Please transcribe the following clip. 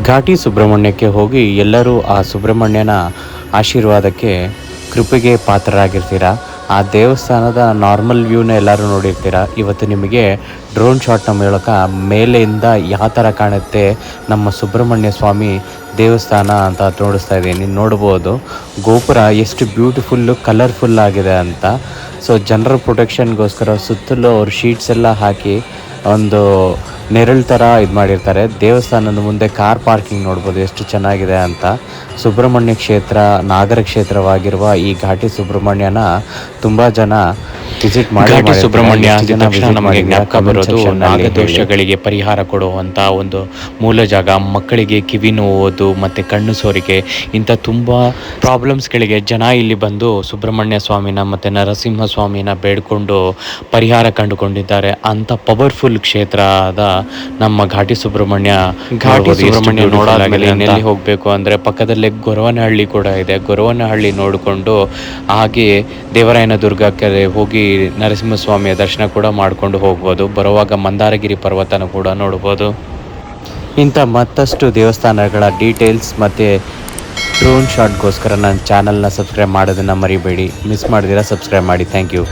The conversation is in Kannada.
ಘಾಟಿ ಸುಬ್ರಹ್ಮಣ್ಯಕ್ಕೆ ಹೋಗಿ ಎಲ್ಲರೂ ಆ ಸುಬ್ರಹ್ಮಣ್ಯನ ಆಶೀರ್ವಾದಕ್ಕೆ ಕೃಪೆಗೆ ಪಾತ್ರರಾಗಿರ್ತೀರ. ಆ ದೇವಸ್ಥಾನದ ನಾರ್ಮಲ್ ವ್ಯೂನ ಎಲ್ಲರೂ ನೋಡಿರ್ತೀರ. ಇವತ್ತು ನಿಮಗೆ ಡ್ರೋನ್ ಶಾಟ್ನ ಮೂಲಕ ಮೇಲೆಯಿಂದ ಯಾವ ಥರ ಕಾಣುತ್ತೆ ನಮ್ಮ ಸುಬ್ರಹ್ಮಣ್ಯ ಸ್ವಾಮಿ ದೇವಸ್ಥಾನ ಅಂತ ತೋರಿಸ್ತಾ ಇದ್ದೀನಿ. ನೀವು ನೋಡ್ಬೋದು ಗೋಪುರ ಎಷ್ಟು ಬ್ಯೂಟಿಫುಲ್ಲು ಕಲರ್ಫುಲ್ ಆಗಿದೆ ಅಂತ. ಸೊ ಜನರ ಪ್ರೊಟೆಕ್ಷನ್ಗೋಸ್ಕರ ಸುತ್ತಲೂ ಅವ್ರು ಶೀಟ್ಸ್ ಎಲ್ಲ ಹಾಕಿ ಒಂದು ನೆರಳು ಥರ ಇದು ಮಾಡಿರ್ತಾರೆ. ದೇವಸ್ಥಾನದ ಮುಂದೆ ಕಾರ್ ಪಾರ್ಕಿಂಗ್ ನೋಡ್ಬೋದು ಎಷ್ಟು ಚೆನ್ನಾಗಿದೆ ಅಂತ. ಸುಬ್ರಹ್ಮಣ್ಯ ಕ್ಷೇತ್ರ ನಾಗರ ಕ್ಷೇತ್ರವಾಗಿರುವ ಈ ಘಾಟಿ ಸುಬ್ರಹ್ಮಣ್ಯನ ತುಂಬ ಜನ ವಿಸಿಟ್ ಮಾಡಿ. ಘಾಟಿ ಸುಬ್ರಹ್ಮಣ್ಯ ನಮಗೆ ಜ್ಞಾಪಕ ಬರೋದು ನಾಗದೋಷಗಳಿಗೆ ಪರಿಹಾರ ಕೊಡುವಂಥ ಒಂದು ಮೂಲ ಜಾಗ. ಮಕ್ಕಳಿಗೆ ಕಿವಿ ನೋವುದು ಮತ್ತು ಕಣ್ಣು ಸೋರಿಕೆ ಇಂಥ ತುಂಬ ಪ್ರಾಬ್ಲಮ್ಸ್ಗಳಿಗೆ ಜನ ಇಲ್ಲಿ ಬಂದು ಸುಬ್ರಹ್ಮಣ್ಯ ಸ್ವಾಮಿನ ಮತ್ತು ನರಸಿಂಹ ಸ್ವಾಮಿನ ಬೇಡ್ಕೊಂಡು ಪರಿಹಾರ ಕಂಡುಕೊಂಡಿದ್ದಾರೆ. ಅಂಥ ಪವರ್ಫುಲ್ ಕ್ಷೇತ್ರ ಆದ ನಮ್ಮ ಘಾಟಿ ಸುಬ್ರಹ್ಮಣ್ಯ ನೋಡಾದ್ಮೇಲೆ ಇನ್ನೆಲ್ಲಿ ಹೋಗಬೇಕು ಅಂದರೆ ಪಕ್ಕದಲ್ಲೇ ಗೊರವನಹಳ್ಳಿ ಕೂಡ ಇದೆ. ಗೊರವನಹಳ್ಳಿ ನೋಡಿಕೊಂಡು ಹಾಗೆ ದೇವರಾಯನ ದುರ್ಗಕ್ಕೆ ಹೋಗಿ ನರಸಿಂಹಸ್ವಾಮಿಯ ದರ್ಶನ ಕೂಡ ಮಾಡಿಕೊಂಡು ಹೋಗ್ಬೋದು. ಬರುವಾಗ ಮಂದಾರಗಿರಿ ಪರ್ವತನ ಕೂಡ ನೋಡ್ಬೋದು. ಇಂಥ ಮತ್ತಷ್ಟು ದೇವಸ್ಥಾನಗಳ ಡೀಟೇಲ್ಸ್ ಮತ್ತು ಡ್ರೋನ್ ಶಾಟ್ಗೋಸ್ಕರ ನನ್ನ ಚಾನಲ್ನ ಸಬ್ಸ್ಕ್ರೈಬ್ ಮಾಡೋದನ್ನು ಮರಿಬೇಡಿ. ಮಿಸ್ ಮಾಡಿದಿರ ಸಬ್ಸ್ಕ್ರೈಬ್ ಮಾಡಿ. Thank you.